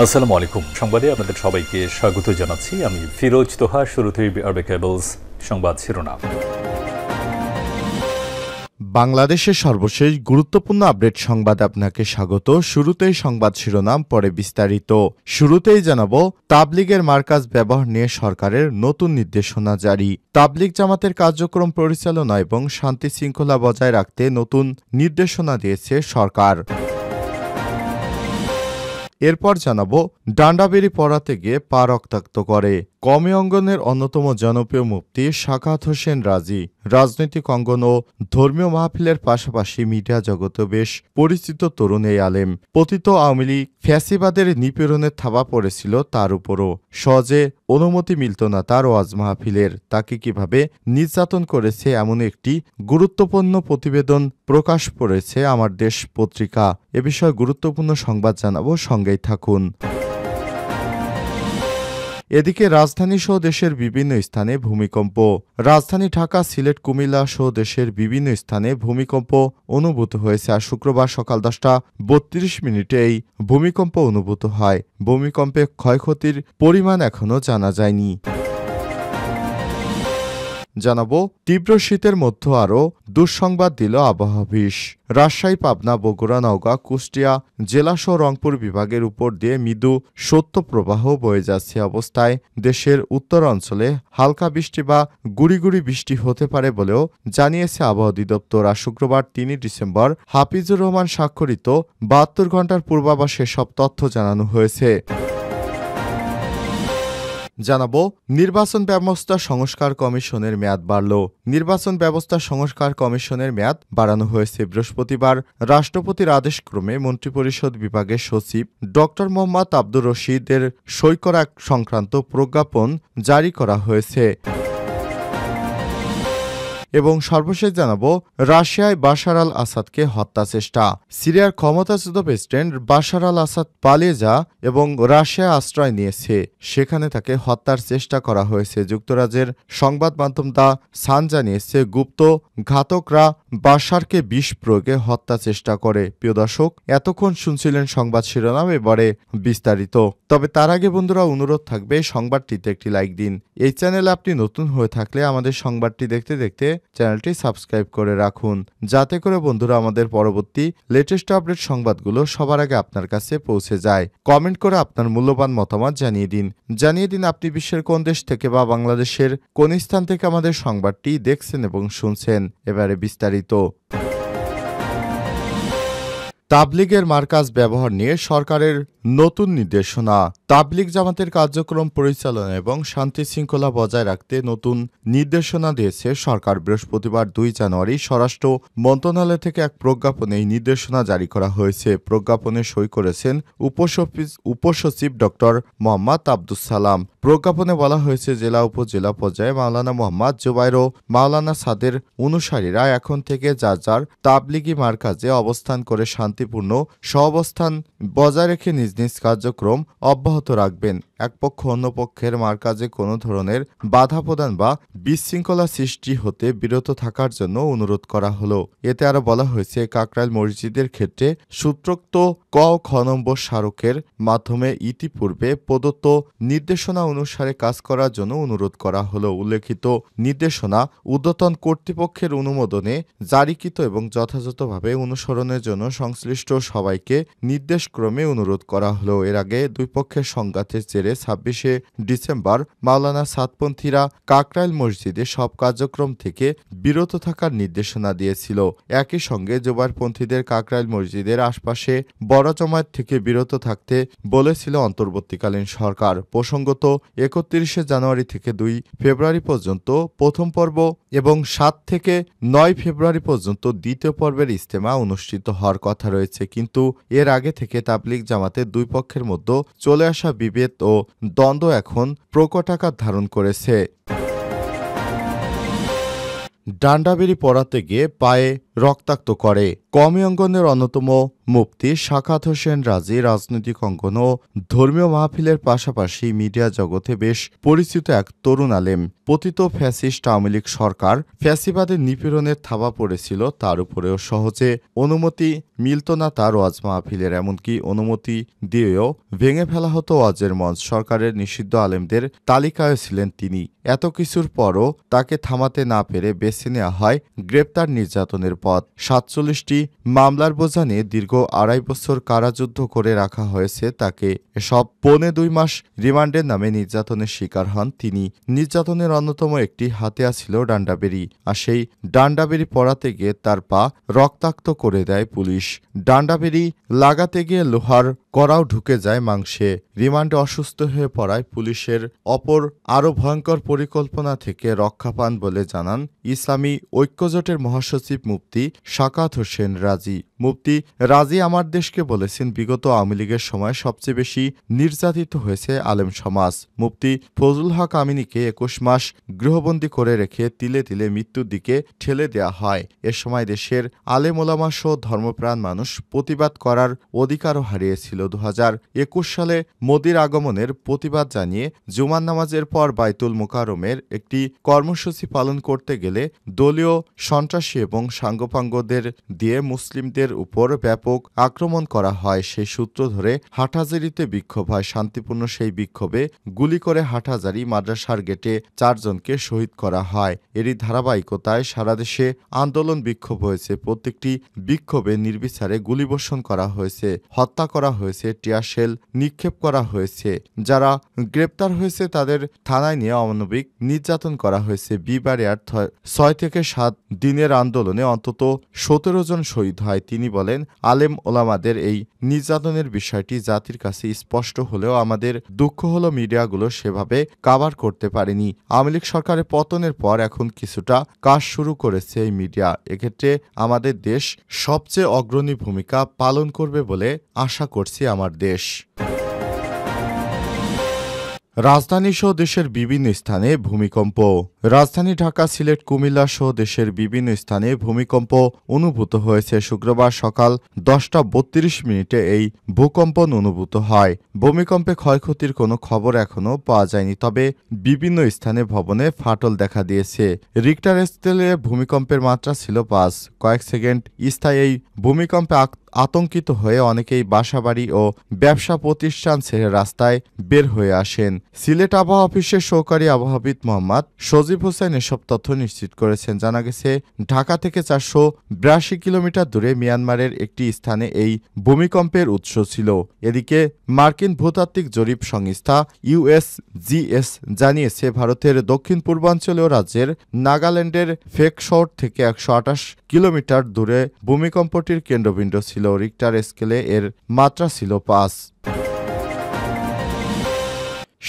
আসসালামু আলাইকুম। সংবাদে আপনাদের সবাইকে স্বাগত জানাচ্ছি। আমি ফিরোজ তোহা। শুরুতেই আরবে কেবলস সংবাদ শিরোনাম। বাংলাদেশের সর্বশেষ গুরুত্বপূর্ণ আপডেট সংবাদে আপনাকে স্বাগত। শুরুতেই সংবাদ শিরোনাম, পরে বিস্তারিত। শুরুতেই জানাবো, তাবলিগের মার্কাজ ব্যবহার নিয়ে সরকারের নতুন নির্দেশনা জারি। তাবলিগ জামাতের কার্যক্রম পরিচালনা এবং শান্তি শৃঙ্খলা বজায় রাখতে নতুন নির্দেশনা দিয়েছে সরকার। এরপর জানাবো, ডান্ডাবেড়ি পড়াতে গিয়ে পা রক্তাক্ত করে কওমি অঙ্গনের অন্যতম জনপ্রিয় মুফতি সাখাওয়াত হোসেন রাজি। রাজনৈতিক অঙ্গন ও ধর্মীয় মাহফিলের পাশাপাশি মিডিয়া জগতে বেশ পরিচিত তরুণ এই আলেম। পতিত আওয়ামী লীগ ফ্যাসিবাদের নিপীড়নের থাবা পড়েছিল তার উপরও। সহজে অনুমতি মিলত না তার ওয়াজ মাহফিলের। তাকে কিভাবে নির্যাতন করেছে এমন একটি গুরুত্বপূর্ণ প্রতিবেদন প্রকাশ করেছে আমার দেশ পত্রিকা। এ বিষয়ে গুরুত্বপূর্ণ সংবাদ জানাবো, সঙ্গেই থাকুন। এদিকে রাজধানী সহ দেশের বিভিন্ন স্থানে ভূমিকম্প। রাজধানী ঢাকা, সিলেট, কুমিল্লা সহ দেশের বিভিন্ন স্থানে ভূমিকম্প অনুভূত হয়েছে। আর শুক্রবার সকাল 10:32 এই ভূমিকম্প অনুভূত হয়। ভূমিকম্পে ক্ষয়ক্ষতির পরিমাণ এখনও জানা যায়নি। জানাবো, তীব্র শীতের মধ্যে আরও দুঃসংবাদ দিল আবহাওয়া অফিস। রাজশাহী, পাবনা, বগুড়া, নওগাঁ, কুষ্টিয়া জেলাসহ রংপুর বিভাগের উপর দিয়ে মৃদু শৈত্যপ্রবাহ বয়ে যাচ্ছে অবস্থায় দেশের উত্তর অঞ্চলে হালকা বৃষ্টি বা গুড়ি গুড়ি বৃষ্টি হতে পারে বলেও জানিয়েছে আবহাওয়া অধিদপ্তর। আর শুক্রবার 3 ডিসেম্বর হাফিজুর রহমান স্বাক্ষরিত 72 ঘণ্টার পূর্বাভাসে সব তথ্য জানানো হয়েছে। জানাবো, নির্বাচন ব্যবস্থা সংস্কার কমিশনের মেয়াদ বাড়ল। নির্বাচন ব্যবস্থা সংস্কার কমিশনের মেয়াদ বাড়ানো হয়েছে। বৃহস্পতিবার রাষ্ট্রপতির আদেশক্রমে মন্ত্রিপরিষদ বিভাগের সচিব ড মোহাম্মদ আব্দুর রশিদের সই করা সংক্রান্ত প্রজ্ঞাপন জারি করা হয়েছে। এবং সর্বশেষ জানাবো, রাশিয়ায় বাশার আল আসাদকে হত্যা চেষ্টা। সিরিয়ার ক্ষমতাচ্যুত প্রেসিডেন্ট বাশার আল আসাদ পালিয়ে যা এবং রাশিয়ায় আশ্রয় নিয়েছে, সেখানে তাকে হত্যার চেষ্টা করা হয়েছে। যুক্তরাজ্যের সংবাদ মাধ্যম দ্য সান জানিয়েছে, গুপ্ত ঘাতকরা বাশারকে বিষ প্রয়োগে হত্যা চেষ্টা করে। প্রিয় দর্শক, এতক্ষণ শুনছিলেন সংবাদ শিরোনাম, এবারে বিস্তারিত। তবে তার আগে বন্ধুরা, অনুরোধ থাকবে সংবাদটিতে একটি লাইক দিন। এই চ্যানেলে আপনি নতুন হয়ে থাকলে আমাদের সংবাদটি দেখতে দেখতে চ্যানেলটি সাবস্ক্রাইব করে রাখুন, যাতে করে বন্ধুরা আমাদের পরবর্তী লেটেস্ট আপডেট সংবাদগুলো সবার আগে আপনার কাছে পৌঁছে যায়। কমেন্ট করে আপনার মূল্যবান মতামত জানিয়ে দিন আপনি বিশ্বের কোন দেশ থেকে বা বাংলাদেশের কোন স্থান থেকে আমাদের সংবাদটি দেখছেন এবং শুনছেন। এবারে বিস্তারিত। তাবলিগের মার্কাজ ব্যবহার নিয়ে সরকারের নতুন নির্দেশনা। তাবলিগ জামাতের কার্যক্রম পরিচালনা এবং শান্তি শৃঙ্খলা বজায় রাখতে নতুন নির্দেশনা দিয়েছে সরকার। বৃহস্পতিবার 2 জানুয়ারি স্বরাষ্ট্র মন্ত্রণালয় থেকে এক প্রজ্ঞাপনে এই নির্দেশনা জারি করা হয়েছে। প্রজ্ঞাপনে সই করেছেন উপসচিব ড মোহাম্মদ আব্দুস সালাম। প্রজ্ঞাপনে বলা হয়েছে, জেলা উপজেলা পর্যায়ে মাওলানা মোহাম্মদ জুবায়ের ও মাওলানা সাদের অনুসারীরা এখন থেকে যার যার তাবলিগি মার্কাজে অবস্থান করে শান্তিপূর্ণ সহাবস্থান বজায় রেখে নিজ নিজ কার্যক্রম অব্যাহত রাখবেন। এক পক্ষ অন্য পক্ষের মার্কাজে কোনো ধরনের বাধা প্রদান বা বিশৃঙ্খলা সৃষ্টি হতে বিরত থাকার জন্য অনুরোধ করা হলো। এতে আরো বলা হয়েছে, কাকরাইল মসজিদের ক্ষেত্রে সূত্রোক্ত ক ও খ নম্বর স্মারকের মাধ্যমে ইতিপূর্বে প্রদত্ত নির্দেশনা অনুসারে কাজ করার জন্য অনুরোধ করা হলো। উল্লেখিত নির্দেশনা ঊর্ধ্বতন কর্তৃপক্ষের অনুমোদনে জারিকৃত এবং যথাযথভাবে অনুসরণের জন্য সংশ্লিষ্ট সবাইকে নির্দেশক্রমে অনুরোধ করা হলো। এর আগে দুই পক্ষের সংঘাতের জেরে 26 ডিসেম্বর মাওলানা সাদপন্থীরা কাকরাইল মসজিদে সব কার্যক্রম থেকে বিরত থাকার নির্দেশনা দিয়েছিল। একই সঙ্গে জুবায়েরপন্থীদের কাকরাইল মসজিদের আশপাশে বড় জমায়েত থেকে বিরত থাকতে বলেছিল অন্তর্বর্তীকালীন সরকার। প্রসঙ্গত, 31 জানুয়ারি থেকে 2 ফেব্রুয়ারি পর্যন্ত প্রথম পর্ব এবং 7 থেকে 9 ফেব্রুয়ারি পর্যন্ত দ্বিতীয় পর্বের ইজতেমা অনুষ্ঠিত হওয়ার কথা রয়েছে। কিন্তু এর আগে থেকে তাবলিগ জামাতের দুই পক্ষের মধ্যে চলে আসা বিভেদ ও দ্বন্দ্ব এখন প্রকট আকার ধারণ করেছে। ডান্ডাবেড়ি পড়াতে গিয়ে পায়ে রক্তাক্ত করে কওমি অঙ্গনের অন্যতম মুফতি সাখাত হোসেন রাজি রাজনৈতিক অঙ্গন ও ধর্মীয় মাহফিলের পাশাপাশি মিডিয়া জগতে বেশ পরিচিত এক তরুণ আলেম। পতিত ফ্যাসিস্ট আওয়ামী লীগ সরকার ফ্যাসিবাদের নিপীড়নের থাবা পড়েছিল, তার উপরেও সহজে অনুমতি মিলত না তার ওয়াজ মাহফিলের। এমনকি অনুমতি দিয়েও ভেঙে ফেলা হতো ওয়াজের মঞ্চ। সরকারের নিষিদ্ধ আলেমদের তালিকায় ছিলেন তিনি। এত কিছুর পরও তাকে থামাতে না পেরে বেছে নেওয়া হয় গ্রেপ্তার নির্যাতনের পথ। ৪৭টি মামলার বোঝা নিয়ে দীর্ঘ ২.৫ বছর কারাযুদ্ধ করে রাখা হয়েছে তাকে। এসব ২.৫ মাস রিমান্ডের নামে নির্যাতনের শিকার হন তিনি। নির্যাতনের অন্যতম একটি হাতিয়ার ছিল ডান্ডাবেড়ি, আর সেই ডান্ডাবেড়ি পড়াতে গিয়ে তার পা রক্তাক্ত করে দেয় পুলিশ। ডান্ডাবেড়ি লাগাতে গিয়ে লোহার কড়াও ঢুকে যায় মাংসে। রিমান্ডে অসুস্থ হয়ে পড়ায় পুলিশের অপর আরও ভয়ঙ্কর পরিকল্পনা থেকে রক্ষা পান বলে জানান ইসলামী ঐক্যজোটের মহাসচিব মুফতি সাখাত হোসেন রাজি। মুফতি রাজি আমার দেশকে বলেছেন, বিগত আওয়ামী লীগের সময় সবচেয়ে বেশি নির্যাতিত হয়েছে আলেম সমাজ। মুফতি ফজলুল হক আমিনীকে ২১ মাস গৃহবন্দী করে রেখে তিলে তিলে মৃত্যুর দিকে ঠেলে দেয়া হয়। এ সময় দেশের আলেম ওলামা সহ ধর্মপ্রাণ মানুষ প্রতিবাদ করার অধিকারও হারিয়েছিল। ২০২১ সালে মোদির আগমনের প্রতিবাদ জানিয়ে জুমার নামাজের পর বাইতুল মোকাররমের একটি কর্মসূচি পালন করতে গেলে দলীয় সন্ত্রাসী এবং সাঙ্গপাঙ্গদের দিয়ে মুসলিমদের উপর ব্যাপক আক্রমণ করা হয়। সেই সূত্র ধরে হাটহাজারীতে বিক্ষোভ হয়। শান্তিপূর্ণ সেই বিক্ষোভে গুলি করে হাটহাজারী মাদ্রাসার গেটে ৪ জনকে শহীদ করা হয়। এরই ধারাবাহিকতায় সারা দেশে আন্দোলন বিক্ষোভ হয়েছে। প্রত্যেকটি বিক্ষোভে নির্বিচারে গুলিবর্ষণ করা হয়েছে, হত্যা করা হয়েছে, টিয়ারশেল নিক্ষেপ করা হয়েছে। যারা গ্রেপ্তার হয়েছে তাদের থানায় নিয়ে অমানবিক নির্যাতন করা হয়েছে। বিবারিয়ার ৬ থেকে ৭ দিনের আন্দোলনে অন্তত ১৭ জন শহীদ হয়। তিনি বলেন, আলেম ওলামাদের এই নির্যাতনের বিষয়টি জাতির কাছে স্পষ্ট হলেও আমাদের দুঃখ হলো মিডিয়াগুলো সেভাবে কাভার করতে পারেনি। আওয়ামী লীগ সরকারের পতনের পর এখন কিছুটা কাজ শুরু করেছে এই মিডিয়া। এক্ষেত্রে আমাদের দেশ সবচেয়ে অগ্রণী ভূমিকা পালন করবে বলে আশা করছি আমার দেশ। রাজধানী সহ দেশের বিভিন্ন স্থানে ভূমিকম্প। রাজধানী ঢাকা, সিলেট, কুমিল্লা সহ দেশের বিভিন্ন স্থানে ভূমিকম্প অনুভূত হয়েছে। শুক্রবার সকাল ১০টা ৩২ এই ভূকম্পন অনুভূত হয়। ভূমিকম্পে ক্ষয়ক্ষতির কোনো খবর এখনও পাওয়া যায়নি, তবে বিভিন্ন স্থানে ভবনে ফাটল দেখা দিয়েছে। রিক্টার স্কেলে ভূমিকম্পের মাত্রা ছিল ৫। কয়েক সেকেন্ড স্থায়ী এই ভূমিকম্পে আতঙ্কিত হয়ে অনেকেই বাসাবাড়ি ও ব্যবসা প্রতিষ্ঠান ছেড়ে রাস্তায় বের হয়ে আসেন। সিলেট আবহাওয়া অফিসের সহকারী আবহাওয়াবিদ মোহাম্মদ সজীব হোসেন এসব তথ্য নিশ্চিত করেছেন। জানা গেছে, ঢাকা থেকে ৪৮২ কিলোমিটার দূরে মিয়ানমারের একটি স্থানে এই ভূমিকম্পের উৎস ছিল। এদিকে মার্কিন ভূতাত্ত্বিক জরিপ সংস্থা USGS জানিয়েছে, ভারতের দক্ষিণ পূর্বাঞ্চলীয় রাজ্যের নাগাল্যান্ডের ফেক শহর থেকে ১২৮ কিলোমিটার দূরে ভূমিকম্পটির কেন্দ্রবিন্দু ছিল। রিক্টার স্কেলে এর মাত্রা ছিল ৫।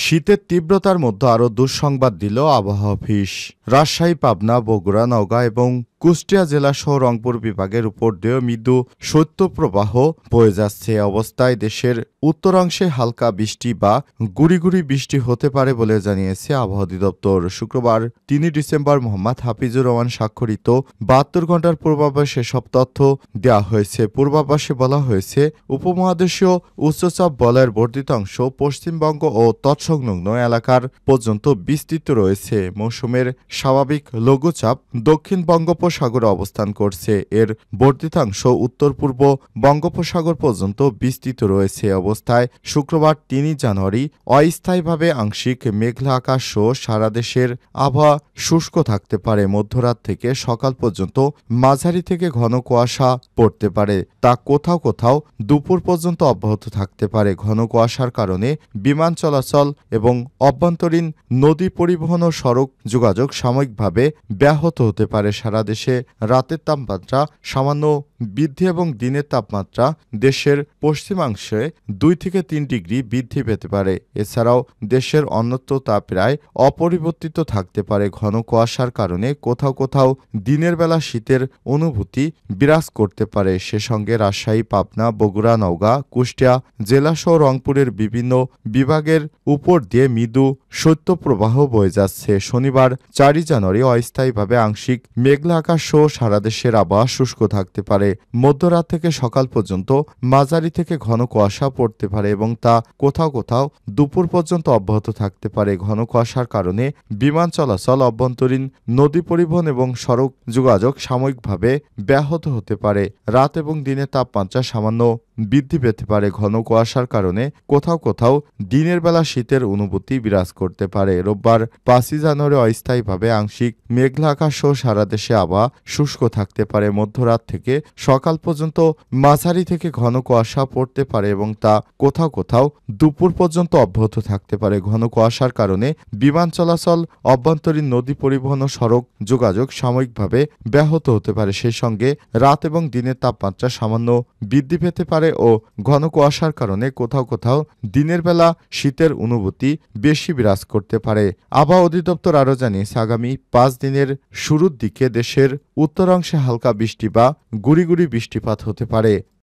শীতের তীব্রতার মধ্যে আরও দুঃসংবাদ দিল আবহাওয়া অফিস। রাজশাহী, পাবনা, বগুড়া, নওগাঁ এবং কুষ্টিয়া জেলাসহ রংপুর বিভাগের উপর দিয়েও মৃদু শৈত্যপ্রবাহ বয়ে যাচ্ছে। অবস্থায় দেশের উত্তরাংশে হালকা বৃষ্টি বা গুড়ি গুড়ি বৃষ্টি হতে পারে বলে জানিয়েছে আবহাওয়া অধিদপ্তর। শুক্রবার ৩ ডিসেম্বর মোহাম্মদ হাফিজুর রহমান স্বাক্ষরিত ৭২ ঘণ্টার পূর্বাভাসে সব তথ্য দেওয়া হয়েছে। পূর্বাভাসে বলা হয়েছে, উপমহাদেশীয় উচ্চচাপ বলয়ের বর্ধিত অংশ পশ্চিমবঙ্গ ও তৎসংলগ্ন এলাকার পর্যন্ত বিস্তৃত রয়েছে। মৌসুমের স্বাভাবিক লঘুচাপ দক্ষিণ বঙ্গোপসাগরে অবস্থান করছে। এর বর্ধিতাংশ উত্তর পূর্ব বঙ্গোপসাগর পর্যন্ত বিস্তৃত রয়েছে। অবস্থায় শুক্রবার ৩ জানুয়ারি অস্থায়ীভাবে আংশিক মেঘলা আকাশ সহ সারা দেশের আবহাওয়া শুষ্ক থাকতে পারে। মধ্যরাত থেকে সকাল পর্যন্ত মাঝারি থেকে ঘন কুয়াশা পড়তে পারে, তা কোথাও কোথাও দুপুর পর্যন্ত অব্যাহত থাকতে পারে। ঘন কুয়াশার কারণে বিমান চলাচল এবং অভ্যন্তরীণ নদী পরিবহন ও সড়ক যোগাযোগ সাময়িকভাবে ব্যাহত হতে পারে। সারা দেশে রাতের তাপমাত্রা সামান্য বৃদ্ধি এবং দিনের তাপমাত্রা দেশের পশ্চিমাংশে ২ থেকে ৩ ডিগ্রি বৃদ্ধি পেতে পারে। এছাড়াও দেশের অন্যত্র তা প্রায় অপরিবর্তিত থাকতে পারে। ঘন কুয়াশার কারণে কোথাও কোথাও দিনের বেলা শীতের অনুভূতি বিরাজ করতে পারে। সে সঙ্গে রাজশাহী, পাবনা, বগুড়া, নওগাঁ, কুষ্টিয়া জেলাসহ রংপুরের বিভিন্ন বিভাগের উপর দিয়ে মৃদু শৈত্যপ্রবাহ বয়ে যাচ্ছে। শনিবার ৪ জানুয়ারি অস্থায়ীভাবে আংশিক মেঘলা আকাশ সহ সারা দেশের আবহাওয়া শুষ্ক থাকতে পারে। মধ্যরাত থেকে সকাল পর্যন্ত মাঝারি থেকে ঘন কুয়াশা পড়তে পারে এবং তা কোথাও কোথাও দুপুর পর্যন্ত অব্যাহত থাকতে পারে। ঘন কুয়াশার কারণে বিমান চলাচল, অভ্যন্তরীণ নদী পরিবহন এবং সড়ক যোগাযোগ সাময়িকভাবে ব্যাহত হতে পারে। রাত এবং দিনের তাপমাত্রা সামান্য বৃদ্ধি পেতে পারে। ঘন কুয়াশার কারণে কোথাও কোথাও দিনের বেলা শীতের অনুভূতি বিরাজ করতে পারে। রোববার 5 জানুয়ারি অস্থায়ীভাবে আংশিক মেঘলা আকাশ সহ সারা দেশে আবহাওয়া শুষ্ক থাকতে পারে। মধ্যরাত থেকে সকাল পর্যন্ত মাঝারি থেকে ঘন কুয়াশা পড়তে পারে এবং তা কোথাও কোথাও দুপুর পর্যন্ত অব্যাহত থাকতে পারে। ঘন কুয়াশার কারণে বিমান চলাচল, অভ্যন্তরীণ নদী পরিবহন ও সড়ক যোগাযোগ সাময়িকভাবে ব্যাহত হতে পারে। সেই সঙ্গে রাত এবং দিনের তাপমাত্রা সামান্য বৃদ্ধি পেতে পারে ও ঘন কুয়াশার কারণে কোথাও কোথাও দিনের বেলা শীতের অনুভূতি বেশি বিরাজ করতে পারে। আবহাওয়া অধিদপ্তর আরও জানিয়েছে, আগামী 5 দিনের শুরুর দিকে দেশের উত্তরাংশে হালকা বৃষ্টি বা গুঁড়ি গুঁড়ি বৃষ্টিপাত হতে পারে।